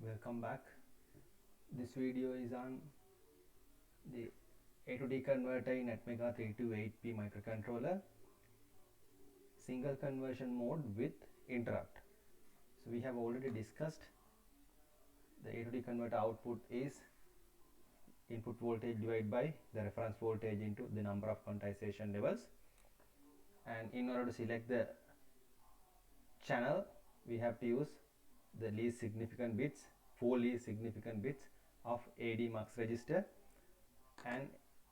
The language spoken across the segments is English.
Welcome back. This video is on the A to D converter in Atmega 328P microcontroller, single conversion mode with interrupt. So we have already discussed the A to D converter output is input voltage divided by the reference voltage into the number of quantization levels, and in order to select the channel we have to use the least significant bits, 4 least significant bits of AD mux register, and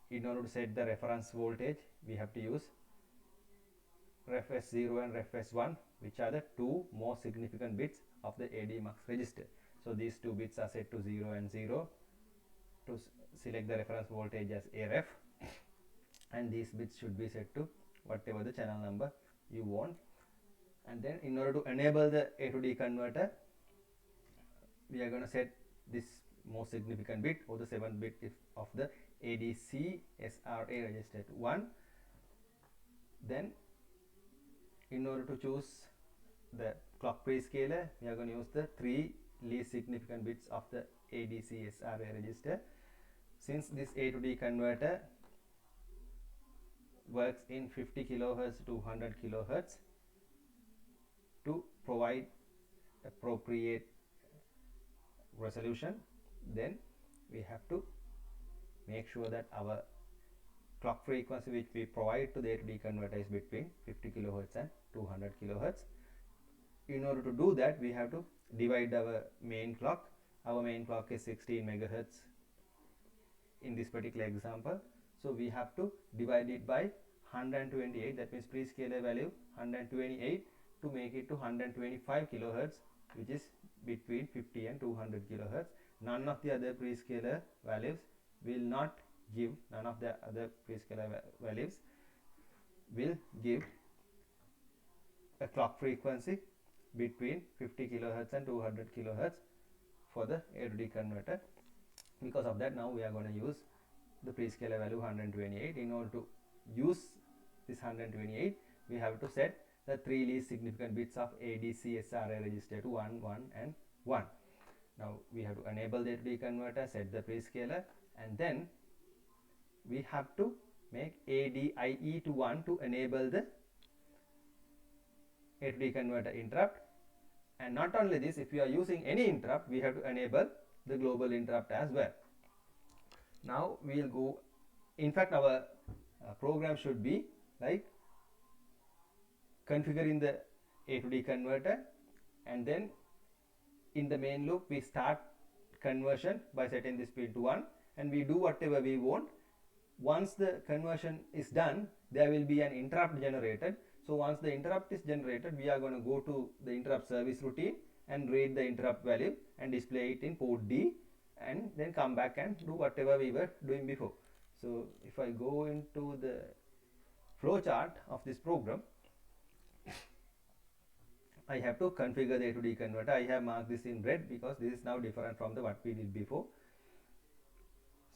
in order to set the reference voltage we have to use ref S0 and ref S1, which are the two most significant bits of the AD mux register. So these two bits are set to 0 and 0 to select the reference voltage as a ref, and these bits should be set to whatever the channel number you want. And then in order to enable the A to D converter, we are going to set this most significant bit or the 7th bit of the ADC SRA register to 1. Then in order to choose the clock prescaler, we are going to use the 3 least significant bits of the ADC SRA register. Since this A to D converter works in 50 kHz to 100 kHz, to provide appropriate resolution, then we have to make sure that our clock frequency which we provide to the A to D converter is between 50 kHz and 200 kHz. In order to do that, we have to divide our main clock. Our main clock is 16 MHz in this particular example, so we have to divide it by 128, that means prescaler value 128, to make it to 125 kHz, which is between 50 and 200 kHz. None of the other prescaler values will not give, none of the other prescaler values will give a clock frequency between 50 kHz and 200 kHz for the A to D converter. Because of that, now we are going to use the prescaler value 128. In order to use this 128, we have to set the 3 least significant bits of ADC SRA register to 1, 1 and 1. Now we have to enable the A to D converter, set the prescaler, and then we have to make ADIE to 1 to enable the A to D converter interrupt. And not only this, if you are using any interrupt, we have to enable the global interrupt as well. Now we will go, in fact our program should be like configuring the A to D converter, and then in the main loop we start conversion by setting this pin to 1, and we do whatever we want. Once the conversion is done, there will be an interrupt generated. So once the interrupt is generated, we are going to go to the interrupt service routine and read the interrupt value and display it in port D, and then come back and do whatever we were doing before. So if I go into the flowchart of this program, I have to configure the A to D converter. I have marked this in red because this is now different from the what we did before.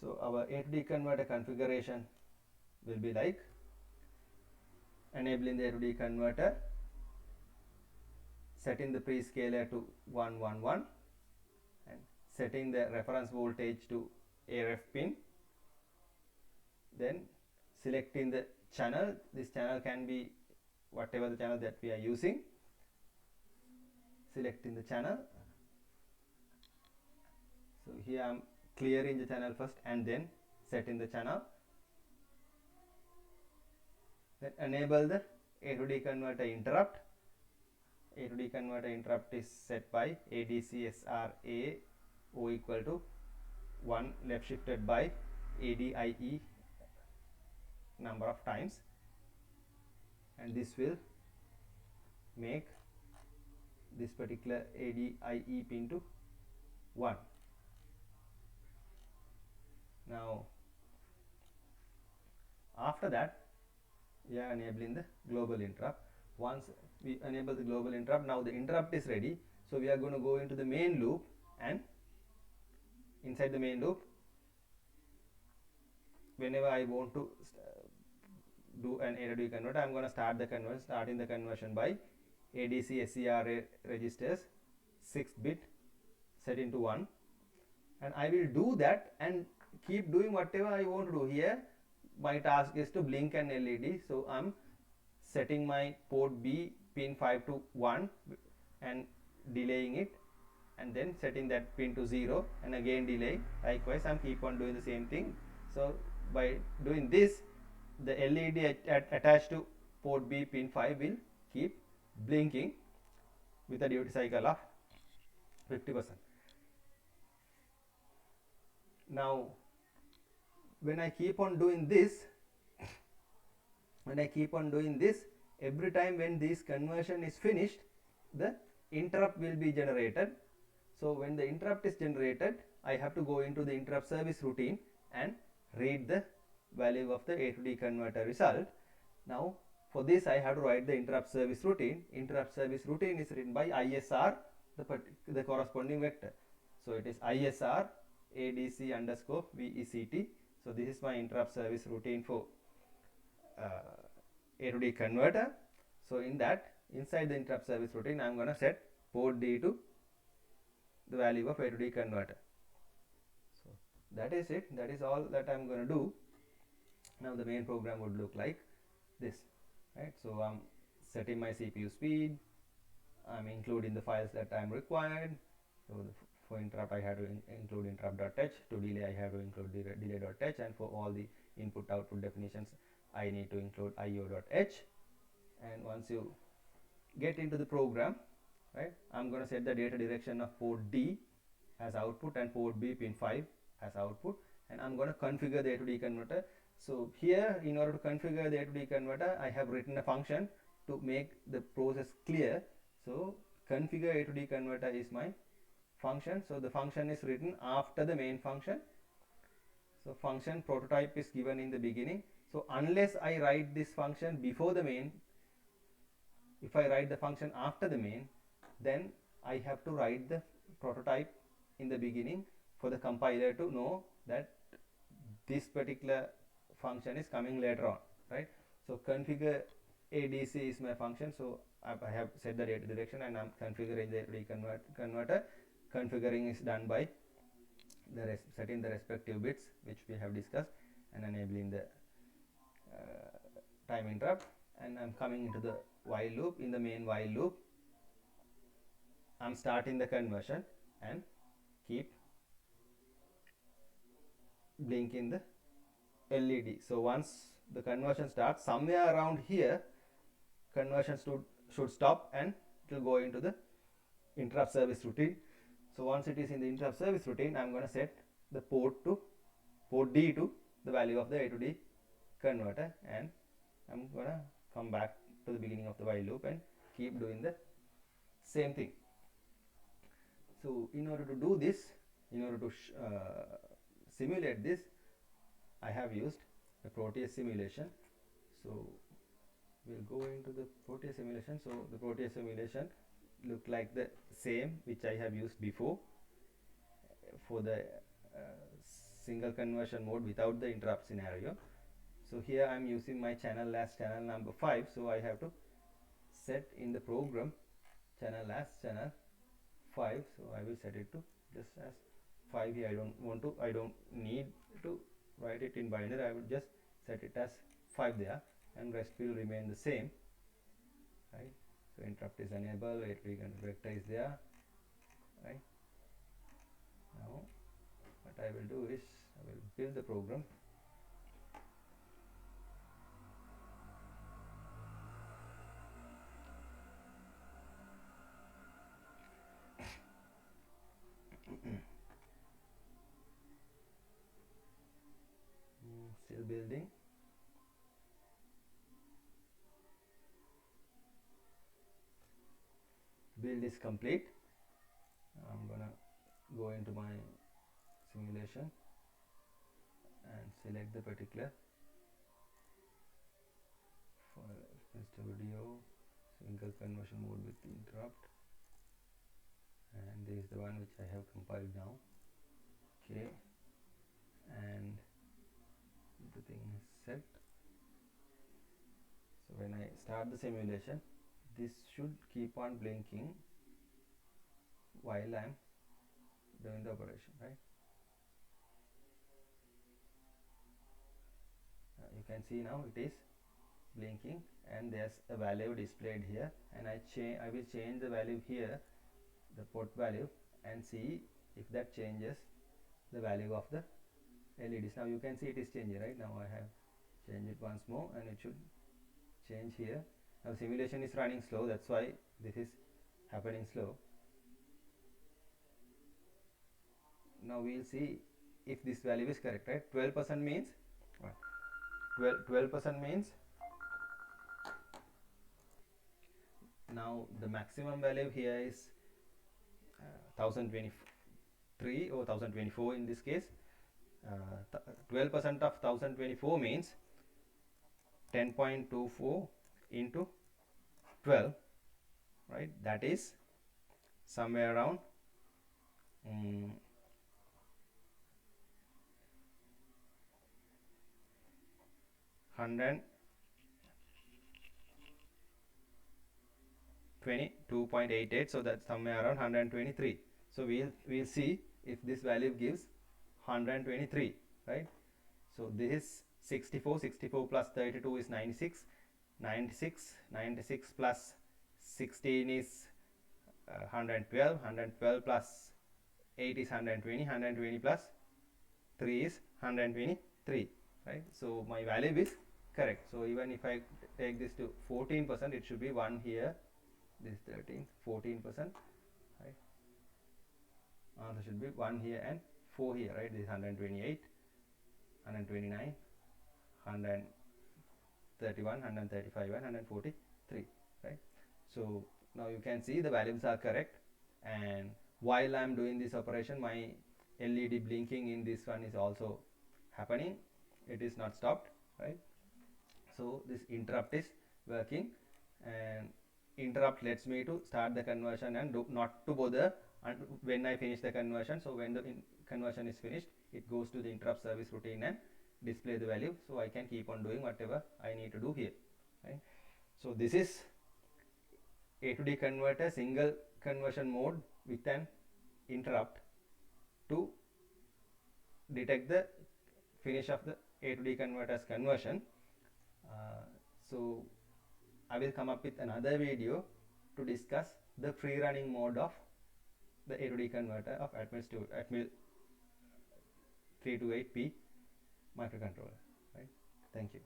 So our A to D converter configuration will be like enabling the A to D converter, setting the prescaler to 111, and setting the reference voltage to a ref pin, then selecting the channel. This channel can be whatever the channel that we are using. Selecting the channel. So here I am clearing the channel first and then setting the channel. Then enable the A to D converter interrupt. A to D converter interrupt is set by ADC SRA O equal to 1 left shifted by ADIE number of times, and this will make this particular ADIE pin to 1. Now after that we are enabling the global interrupt. Once we enable the global interrupt, now the interrupt is ready, so we are going to go into the main loop, and inside the main loop, whenever I want to do an A to D converter, I am going to start the conversion, starting the conversion by ADC SCRA registers 6 bit set into 1, and I will do that and keep doing whatever I want to do. Here my task is to blink an LED, so I'm setting my port B pin 5 to 1 and delaying it, and then setting that pin to 0 and again delay. Likewise I'm keep on doing the same thing. So by doing this, the LED attached to port B pin 5 will keep blinking with a duty cycle of 50%. Now when I keep on doing this, every time when this conversion is finished, the interrupt will be generated. So when the interrupt is generated, I have to go into the interrupt service routine and read the value of the A to D converter result. Now for this I have to write the interrupt service routine. Interrupt service routine is written by ISR, the corresponding vector. So it is ISR ADC underscore VECT. So this is my interrupt service routine for A to D converter. So in that, inside the interrupt service routine, I am going to set port D to the value of A to D converter. So that is it. That is all that I am going to do. Now the main program would look like this, right? So I'm setting my CPU speed. I'm including the files that I'm required. So for interrupt I have to include interrupt.h. To delay I have to include the delay.h, and for all the input output definitions I need to include io.h. And once you get into the program, right, I'm going to set the data direction of port D as output and port B pin 5 as output, and I'm going to configure the A to D converter. So here, in order to configure the A to D converter, I have written a function to make the process clear. So configure A to D converter is my function. So the function is written after the main function. So function prototype is given in the beginning. So unless I write this function before the main, if I write the function after the main, then I have to write the prototype in the beginning for the compiler to know that this particular function is coming later on, right? So configure ADC is my function. So I have set the data direction and I'm configuring the converter. Configuring is done by setting the respective bits which we have discussed and enabling the time interrupt, and I'm coming into the while loop. In the main while loop, I'm starting the conversion and keep blinking the LED. So once the conversion starts, somewhere around here conversion should stop and it will go into the interrupt service routine. So once it is in the interrupt service routine, I'm going to set the port D to the value of the A to D converter, and I'm going to come back to the beginning of the while loop and keep doing the same thing. So in order to do this, in order to simulate this, I have used a Proteus simulation. So we'll go into the Proteus simulation. So the Proteus simulation look like the same which I have used before for the single conversion mode without the interrupt scenario. So here I am using my channel as channel number 5. So I have to set in the program channel as channel 5. So I will set it to just as 5 here. I don't need to write it in binary. I will just set it as 5 there, and rest will remain the same, right? So interrupt is enabled, vector is there, right? Now what I will do is I will build the program. Still building. Build is complete. I'm gonna go into my simulation and select the particular Mr. Video single conversion mode with interrupt, and this is the one which I have compiled now. Okay, and the thing is set. So when I start the simulation, this should keep on blinking while I'm doing the operation, right? You can see now it is blinking and there's a value displayed here, and I will change the value here, the port value, and see if that changes the value of the LEDs. Now you can see it is changing, right? Now I have changed it once more and it should change here. Now simulation is running slow, that's why this is happening slow. Now we'll see if this value is correct, right? 12% means 12% means now the maximum value here is 1023 or 1024 in this case. 12% of 1024 means 10.24 into 12, right? That is somewhere around 122.88, so that's somewhere around 123. So we'll see if this value gives 123, right? So this is 64 plus 32 is 96 plus 16 is 112 plus 8 is 120 plus 3 is 123, right? So my value is correct. So even if I take this to 14%, it should be 1 here, this 13, 14%, right? There should be 1 here and 4 here, right? This is 128, 129, 131, 135 and 143, right? So now you can see the values are correct, and while I am doing this operation, my LED blinking in this one is also happening. It is not stopped, right? So this interrupt is working, and interrupt lets me to start the conversion and not to bother when I finish the conversion. So when the conversion is finished, it goes to the interrupt service routine and display the value, so I can keep on doing whatever I need to do here, right? So this is A to D converter single conversion mode with an interrupt to detect the finish of the A to D converter's conversion. So I will come up with another video to discuss the free running mode of the A to D converter of Atmel 328P microcontroller, right? Thank you.